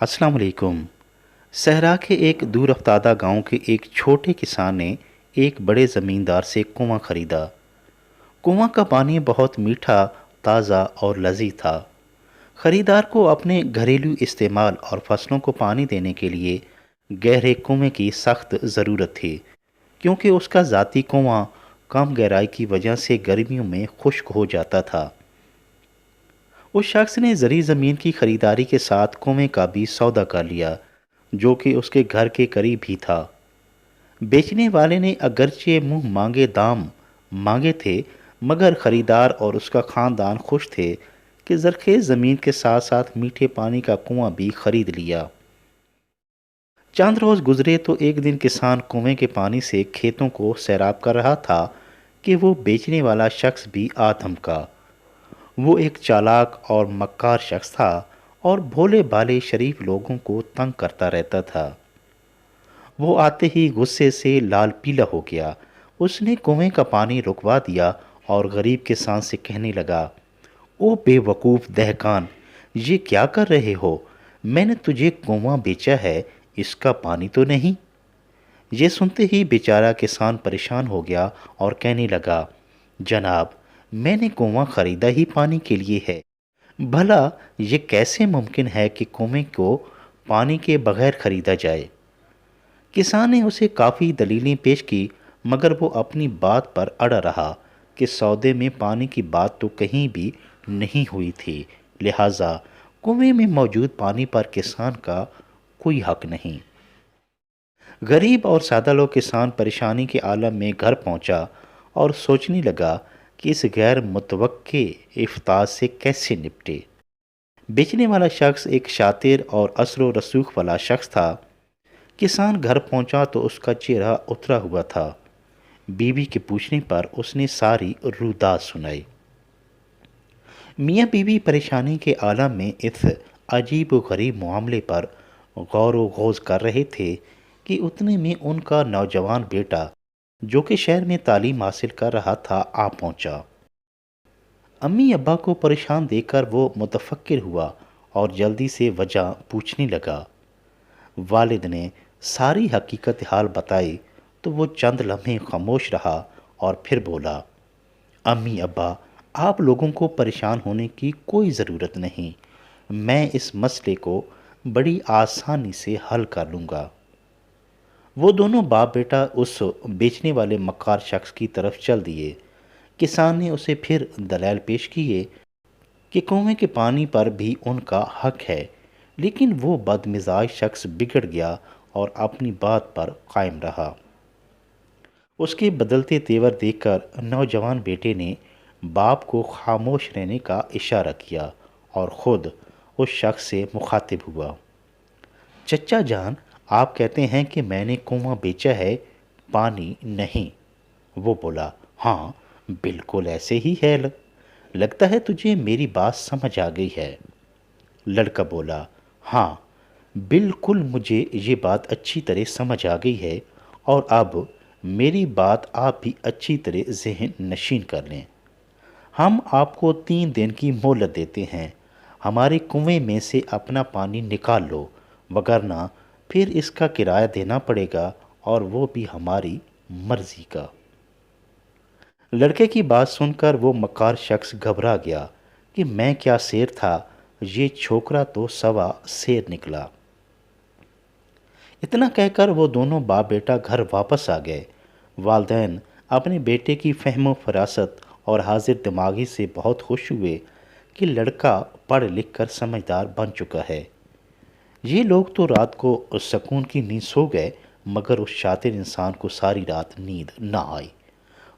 السلام علیکم۔ صحرا کے ایک دور افتادہ گاؤں کے ایک چھوٹے کسان نے ایک بڑے زمیندار سے کنواں خریدا۔ کنواں کا پانی بہت میٹھا، تازہ اور لذیذ تھا۔ خریدار کو اپنے گھریلو استعمال اور فصلوں کو پانی دینے کے لیے گہرے کنویں کی سخت ضرورت تھی، کیونکہ اس کا ذاتی کنواں کم گہرائی کی وجہ سے گرمیوں میں خشک ہو جاتا تھا۔ اس شخص نے زرعی زمین کی خریداری کے ساتھ کنویں کا بھی سودا کر لیا، جو کہ اس کے گھر کے قریب ہی تھا۔ بیچنے والے نے اگرچہ منہ مانگے دام مانگے تھے، مگر خریدار اور اس کا خاندان خوش تھے کہ زرخیز زمین کے ساتھ ساتھ میٹھے پانی کا کنواں بھی خرید لیا۔ چند روز گزرے تو ایک دن کسان کنویں کے پانی سے کھیتوں کو سیراب کر رہا تھا کہ وہ بیچنے والا شخص بھی آ دھمکا۔ وہ ایک چالاک اور مکار شخص تھا اور بھولے بھالے شریف لوگوں کو تنگ کرتا رہتا تھا۔ وہ آتے ہی غصے سے لال پیلا ہو گیا۔ اس نے کنویں کا پانی رکوا دیا اور غریب کسان سے کہنے لگا، او بے وقوف دہقان، یہ کیا کر رہے ہو؟ میں نے تجھے کنواں بیچا ہے، اس کا پانی تو نہیں۔ یہ سنتے ہی بیچارہ کسان پریشان ہو گیا اور کہنے لگا، جناب، میں نے کنواں خریدا ہی پانی کے لیے ہے۔ بھلا یہ کیسے ممکن ہے کہ کنویں کو پانی کے بغیر خریدا جائے؟ کسان نے اسے کافی دلیلیں پیش کی، مگر وہ اپنی بات پر اڑا رہا کہ سودے میں پانی کی بات تو کہیں بھی نہیں ہوئی تھی، لہٰذا کنویں میں موجود پانی پر کسان کا کوئی حق نہیں۔ غریب اور سادہ لوگ کسان پریشانی کے عالم میں گھر پہنچا اور سوچنے لگا کہ اس غیر متوقع افساد سے کیسے نپٹے۔ بیچنے والا شخص ایک شاطر اور اثر و رسوخ والا شخص تھا۔ کسان گھر پہنچا تو اس کا چہرہ اترا ہوا تھا۔ بیوی کے پوچھنے پر اس نے ساری روداد سنائی۔ میاں بیوی پریشانی کے عالم میں اس عجیب و غریب معاملے پر غور و خوض کر رہے تھے کہ اتنے میں ان کا نوجوان بیٹا، جو کہ شہر میں تعلیم حاصل کر رہا تھا، آ پہنچا۔ امی ابا کو پریشان دیکھ کر وہ متفکر ہوا اور جلدی سے وجہ پوچھنے لگا۔ والد نے ساری حقیقت حال بتائی تو وہ چند لمحے خاموش رہا اور پھر بولا، امی ابا، آپ لوگوں کو پریشان ہونے کی کوئی ضرورت نہیں، میں اس مسئلے کو بڑی آسانی سے حل کر لوں گا۔ وہ دونوں باپ بیٹا اس بیچنے والے مکار شخص کی طرف چل دیے۔ کسان نے اسے پھر دلائل پیش کیے کہ کنویں کے پانی پر بھی ان کا حق ہے، لیکن وہ بد مزاج شخص بگڑ گیا اور اپنی بات پر قائم رہا۔ اس کے بدلتے تیور دیکھ کر نوجوان بیٹے نے باپ کو خاموش رہنے کا اشارہ کیا اور خود اس شخص سے مخاطب ہوا، چچا جان، آپ کہتے ہیں کہ میں نے کنواں بیچا ہے، پانی نہیں؟ وہ بولا، ہاں بالکل ایسے ہی ہے، لگتا ہے تجھے میری بات سمجھ آ گئی ہے۔ لڑکا بولا، ہاں بالکل، مجھے یہ بات اچھی طرح سمجھ آ گئی ہے، اور اب میری بات آپ بھی اچھی طرح ذہن نشین کر لیں۔ ہم آپ کو 3 دن کی مہلت دیتے ہیں، ہمارے کنویں میں سے اپنا پانی نکال لو، وگرنہ پھر اس کا کرایہ دینا پڑے گا، اور وہ بھی ہماری مرضی کا۔ لڑکے کی بات سن کر وہ مکار شخص گھبرا گیا کہ میں کیا شیر تھا، یہ چھوکرا تو سوا شیر نکلا۔ اتنا کہہ کر وہ دونوں باپ بیٹا گھر واپس آ گئے۔ والدین اپنے بیٹے کی فہم و فراست اور حاضر دماغی سے بہت خوش ہوئے کہ لڑکا پڑھ لکھ کر سمجھدار بن چکا ہے۔ یہ لوگ تو رات کو سکون کی نیند سو گئے، مگر اس شاطر انسان کو ساری رات نیند نہ آئی۔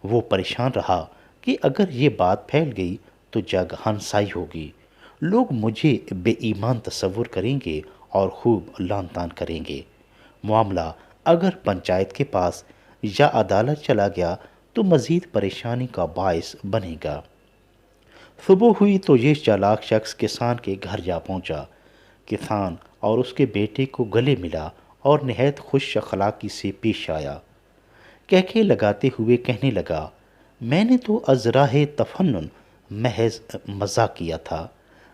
وہ پریشان رہا کہ اگر یہ بات پھیل گئی تو جگ ہنسائی ہوگی، لوگ مجھے بے ایمان تصور کریں گے اور خوب لعن طعن کریں گے۔ معاملہ اگر پنچایت کے پاس یا عدالت چلا گیا تو مزید پریشانی کا باعث بنے گا۔ صبح ہوئی تو یہ چالاک شخص کسان کے گھر جا پہنچا۔ کسان اور اس کے بیٹے کو گلے ملا اور نہایت خوش اخلاقی سے پیش آیا۔ کہکے لگاتے ہوئے کہنے لگا، میں نے تو از راہ تفنن محض مزاق کیا تھا،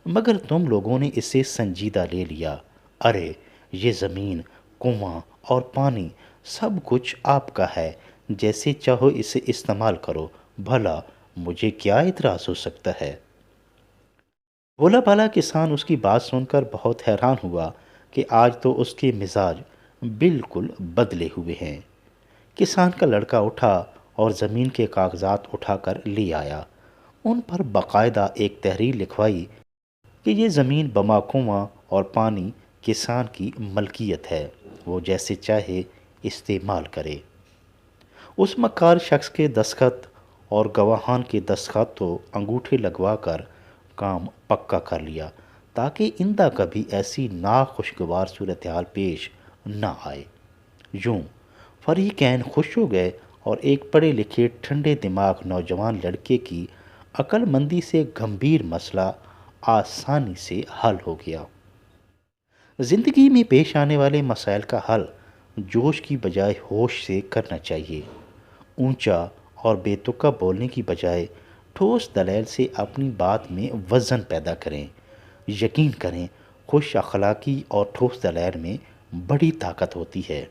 مگر تم لوگوں نے اسے سنجیدہ لے لیا ارے یہ زمین، کنواں اور پانی سب کچھ آپ کا ہے، جیسے چاہو اسے استعمال کرو، بھلا مجھے کیا اعتراض ہو سکتا ہے؟ بھولا بھالا کسان اس کی بات سن کر بہت حیران ہوا کہ آج تو اس کے مزاج بالکل بدلے ہوئے ہیں۔ کسان کا لڑکا اٹھا اور زمین کے کاغذات اٹھا کر لے آیا۔ ان پر باقاعدہ ایک تحریر لکھوائی کہ یہ زمین بما کنواں اور پانی کسان کی ملکیت ہے، وہ جیسے چاہے استعمال کرے۔ اس مکار شخص کے دستخط اور گواہان کے دستخط تو انگوٹھے لگوا کر کام پکا کر لیا تاکہ آئندہ کبھی ایسی ناخوشگوار صورتحال پیش نہ آئے۔ یوں فریقین خوش ہو گئے اور ایک پڑھے لکھے ٹھنڈے دماغ نوجوان لڑکے کی عقل مندی سے گمبھیر مسئلہ آسانی سے حل ہو گیا۔ زندگی میں پیش آنے والے مسائل کا حل جوش کی بجائے ہوش سے کرنا چاہیے۔ اونچا اور بے تکا بولنے کی بجائے ٹھوس دلیل سے اپنی بات میں وزن پیدا کریں۔ یقین کریں، خوش اخلاقی اور ٹھوس دلیل میں بڑی طاقت ہوتی ہے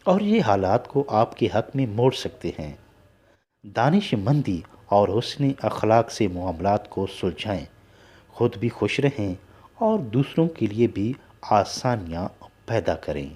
اور یہ حالات کو آپ کے حق میں موڑ سکتے ہیں۔ دانش مندی اور حسن اخلاق سے معاملات کو سلجھائیں، خود بھی خوش رہیں اور دوسروں کے لیے بھی آسانیاں پیدا کریں۔